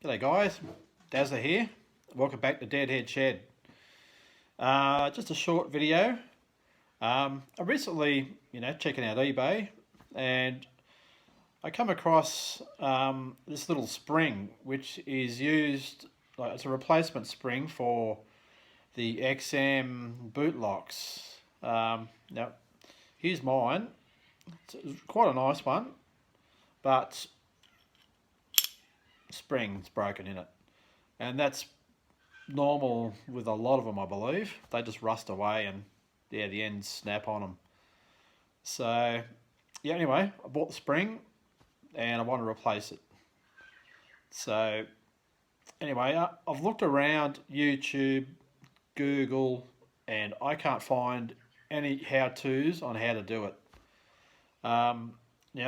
G'day guys, Dazza here. Welcome back to Deadhead Shed. Just a short video. I recently, checking out eBay, and I come across this little spring which is used, it's a replacement spring for the XM boot locks. Now, here's mine. It's quite a nice one, but spring's broken in it, and that's normal with a lot of them, I believe. They just rust away and the ends snap on them. So anyway, I bought the spring and I want to replace it. So anyway, I've looked around YouTube, Google, and I can't find any how-tos on how to do it. Now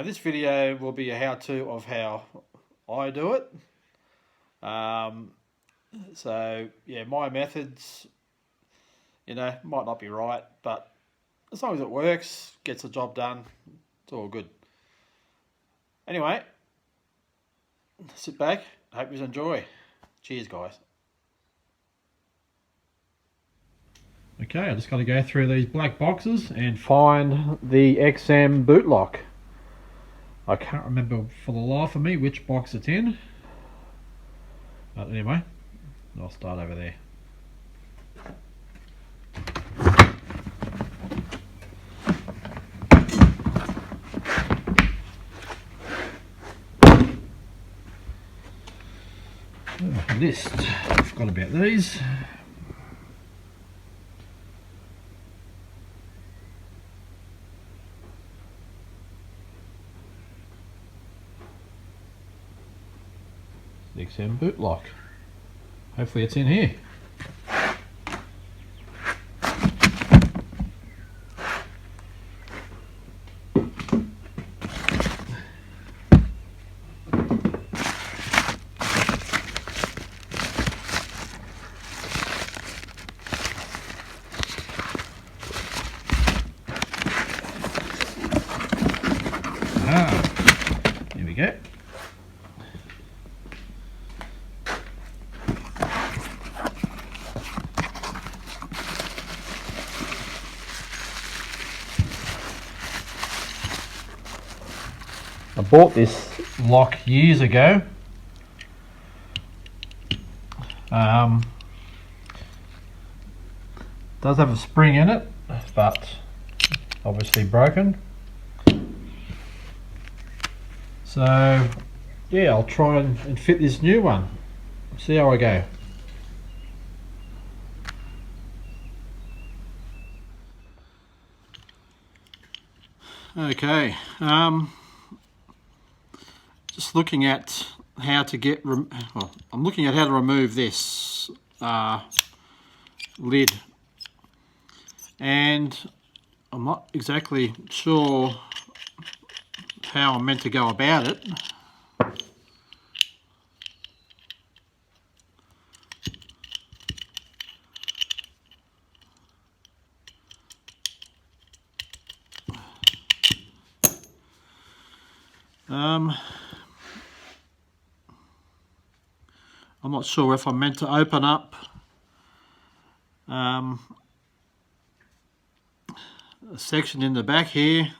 this video will be a how-to of how I do it. So yeah, my methods, might not be right, but as long as it works, gets the job done, it's all good. Anyway, sit back, hope you enjoy. Cheers guys. Okay, I just got to go through these black boxes and find the XM boot lock. I can't remember for the life of me which box it's in. But anyway, I'll start over there. List. I forgot about these. XM boot lock. Hopefully it's in here. Here we go. I bought this lock years ago. Does have a spring in it, but obviously broken. So yeah, I'll try and fit this new one. See how I go. Okay, just looking at how to get, I'm looking at how to remove this lid, and I'm not exactly sure how I'm meant to go about it. I'm not sure if I'm meant to open up a section in the back here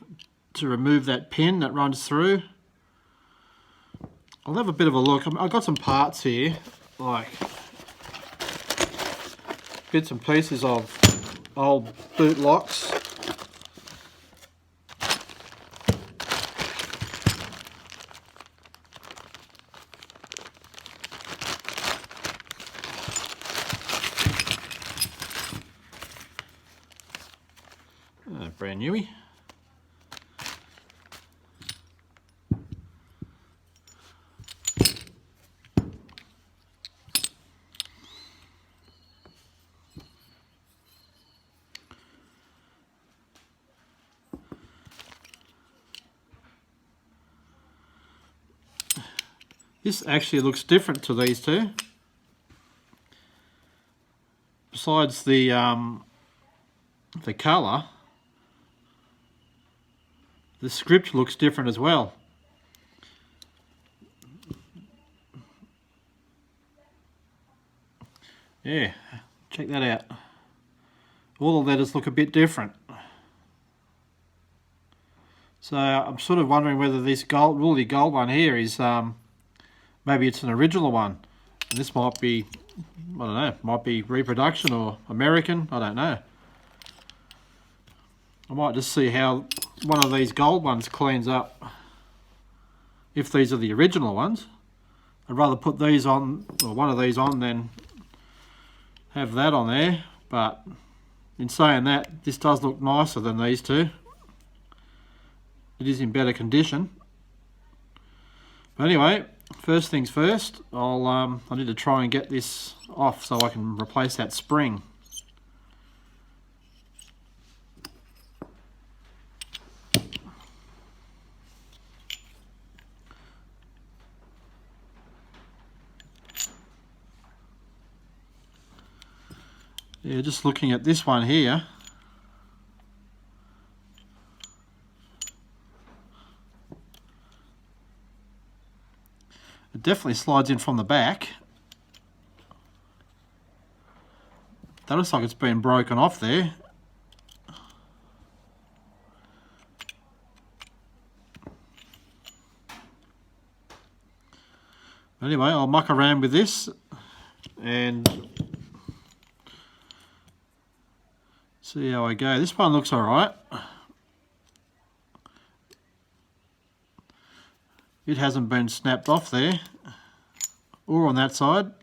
to remove that pin that runs through. I'll have a bit of a look. I've got some parts here, like bits and pieces of old boot locks. Brand newy. This actually looks different to these two. Besides the colour, the script looks different as well. Yeah, check that out. All the letters look a bit different. So I'm sort of wondering whether this woolly gold one here is, maybe it's an original one. And this might be, I don't know, might be reproduction or American, I don't know. I might just see how one of these gold ones cleans up. If these are the original ones. I'd rather put these on, or one of these on, than have that on there. But in saying that, this does look nicer than these two. It is in better condition. But anyway, first things first, I need to try and get this off so I can replace that spring. Yeah, just looking at this one here. It definitely slides in from the back. That looks like it's been broken off there. Anyway, I'll muck around with this and see how I go. This one looks alright. It hasn't been snapped off there, or on that side.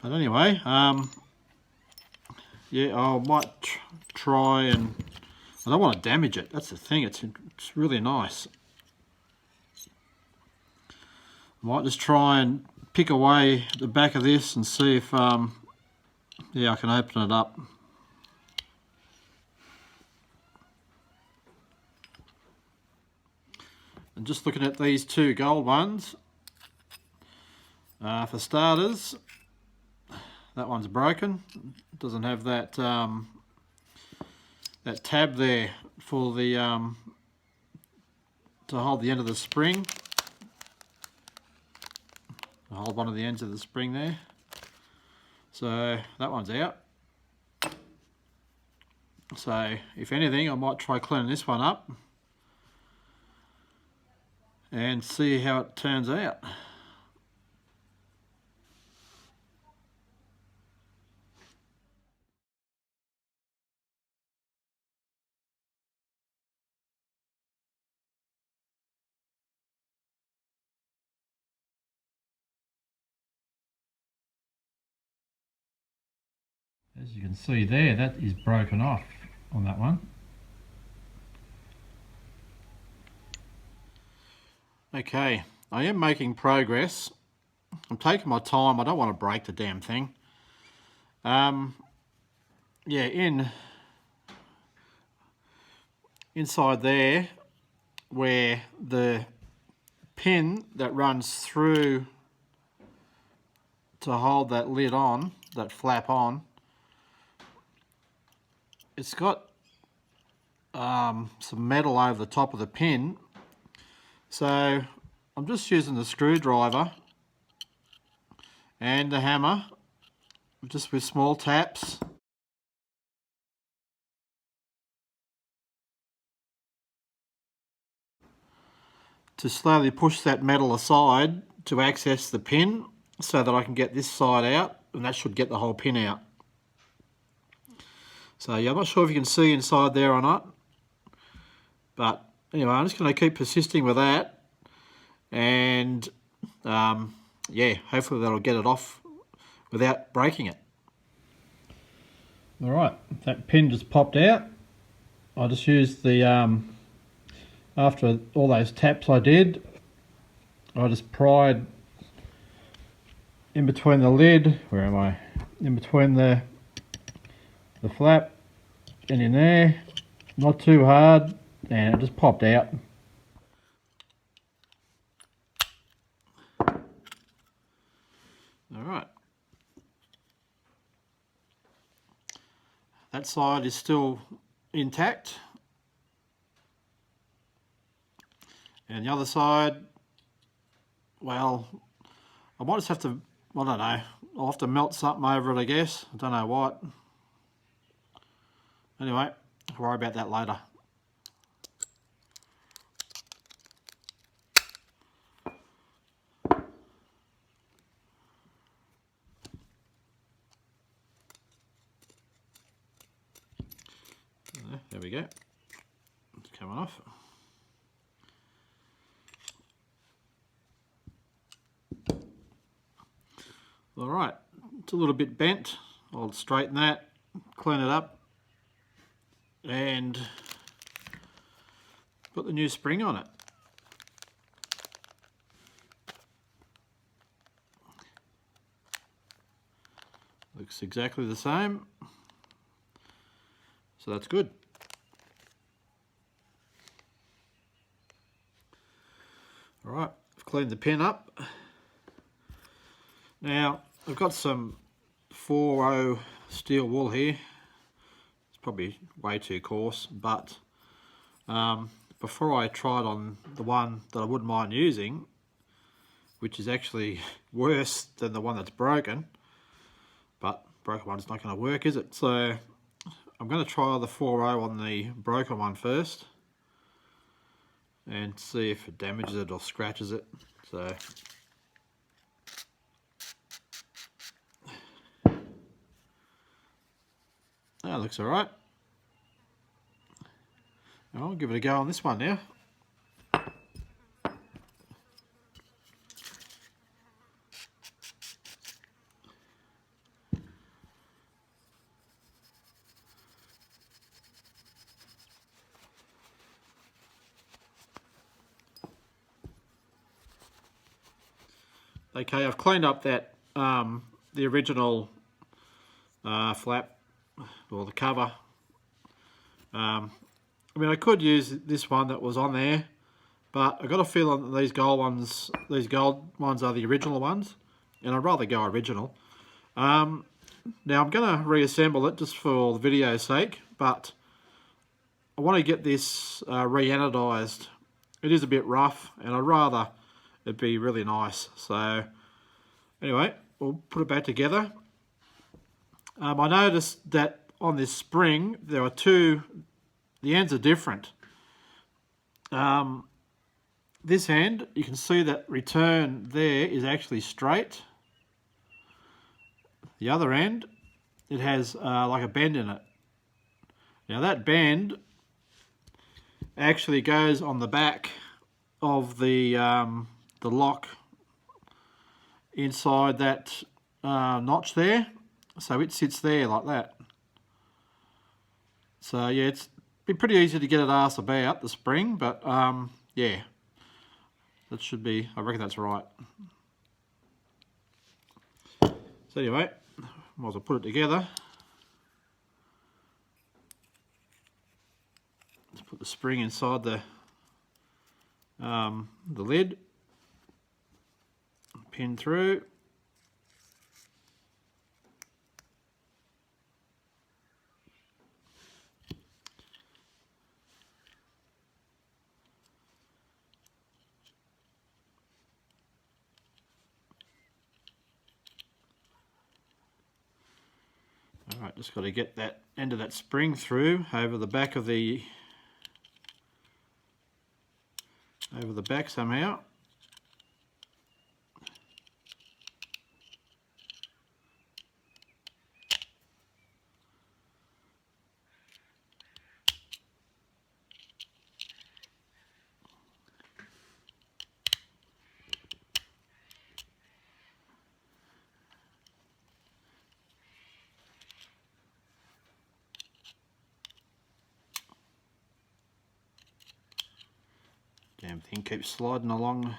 But anyway, yeah, I might try and, I don't want to damage it, that's the thing, it's really nice. I might just try and pick away at the back of this and see if, yeah, I can open it up. And just looking at these two gold ones, for starters, that one's broken. It doesn't have that that tab there for the to hold the end of the spring. To hold one of the ends of the spring there. So that one's out. So if anything, I might try cleaning this one up and see how it turns out. As you can see there, that is broken off on that one. Okay, I am making progress. I'm taking my time, I don't want to break the damn thing. Yeah, inside there, where the pin that runs through to hold that lid on, that flap on, it's got some metal over the top of the pin. So I'm just using the screwdriver and the hammer, just with small taps. To slowly push that metal aside to access the pin so that I can get this side out, and that should get the whole pin out. So yeah, I'm not sure if you can see inside there or not, but anyway, I'm just going to keep persisting with that, and yeah, hopefully that'll get it off without breaking it. Alright, that pin just popped out. I just used the, after all those taps I did, I just pried in between the lid, where am I? In between the flap and in there, not too hard, and it just popped out. Alright. That side is still intact. And the other side, well, I might just have to, I don't know, I'll have to melt something over it, I guess. I don't know what. Anyway, I'll worry about that later. There we go. It's coming off. Alright, it's a little bit bent. I'll straighten that, clean it up, and put the new spring on it. Looks exactly the same, so that's good. Alright, I've cleaned the pin up. Now, I've got some 4.0 steel wool here. It's probably way too coarse, but before I tried on the one that I wouldn't mind using, which is actually worse than the one that's broken, but broken one's not going to work, is it? So I'm going to try the 4.0 on the broken one first and see if it damages it or scratches it. So that looks alright. I'll give it a go on this one now. Okay, I've cleaned up that the original flap, or the cover. I mean, I could use this one that was on there, but I got a feeling that these gold ones are the original ones, and I'd rather go original. Now I'm going to reassemble it just for the video's sake, but I want to get this re-anodized. It is a bit rough, and I'd rather it be really nice. So anyway, we'll put it back together. I noticed that on this spring there are the ends are different. This end, you can see that return there is actually straight. The other end, it has like a bend in it. Now that bend actually goes on the back of the lock inside that notch there, so it sits there like that. So yeah, it's been pretty easy to get it asked about, the spring, but yeah, that should be, I reckon that's right. So anyway, might as well put it together. Let's put the spring inside the lid, pin through. Alright, just got to get that end of that spring through over the back of the back somehow. Damn thing keeps sliding along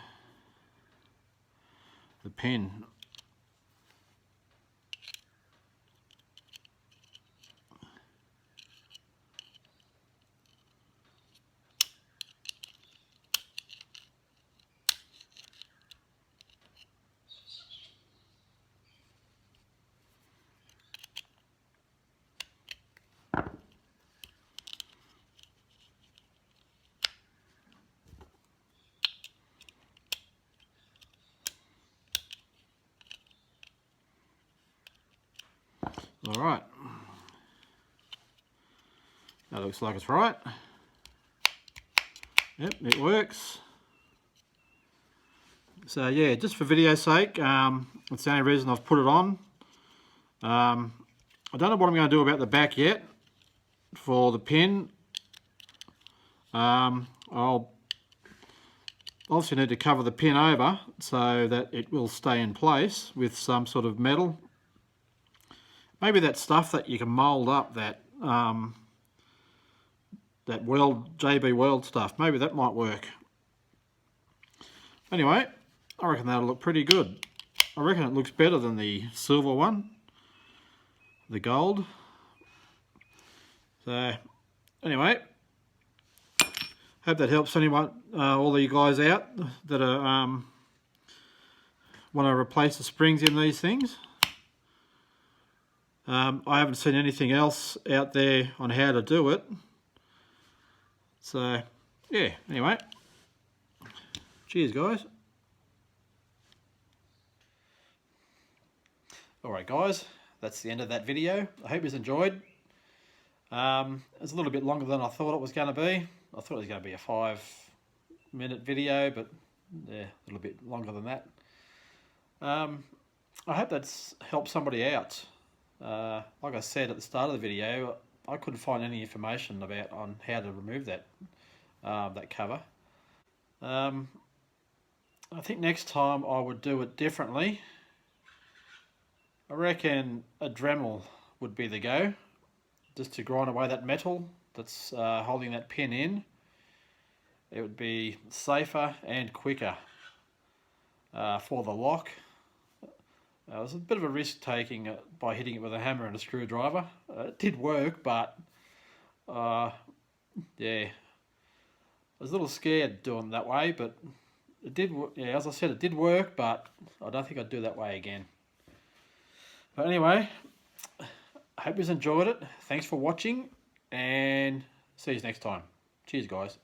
the pen. All right. That looks like it's right. Yep, it works. So yeah, just for video's sake, that's the only reason I've put it on. I don't know what I'm going to do about the back yet for the pin. I'll obviously need to cover the pin over so that it will stay in place with some sort of metal. Maybe that stuff that you can mould up, that that weld, JB Weld stuff, maybe that might work. Anyway, I reckon that'll look pretty good. I reckon it looks better than the silver one, the gold. So anyway, hope that helps anyone, all of you guys out that are want to replace the springs in these things. I haven't seen anything else out there on how to do it. So yeah, anyway, cheers guys. Alright guys, that's the end of that video. I hope you enjoyed. It's a little bit longer than I thought it was going to be. I thought it was going to be a 5-minute video, but yeah, a little bit longer than that. I hope that's helped somebody out. Like I said at the start of the video, I couldn't find any information on how to remove that that cover. I think next time I would do it differently. I reckon a Dremel would be the go, just to grind away that metal that's holding that pin in. It would be safer and quicker for the lock. It was a bit of a risk taking by hitting it with a hammer and a screwdriver. It did work, but yeah, I was a little scared doing it that way, but it did. Yeah, as I said, it did work, but I don't think I'd do it that way again. But anyway, I hope you enjoyed it. Thanks for watching, and see you next time. Cheers, guys.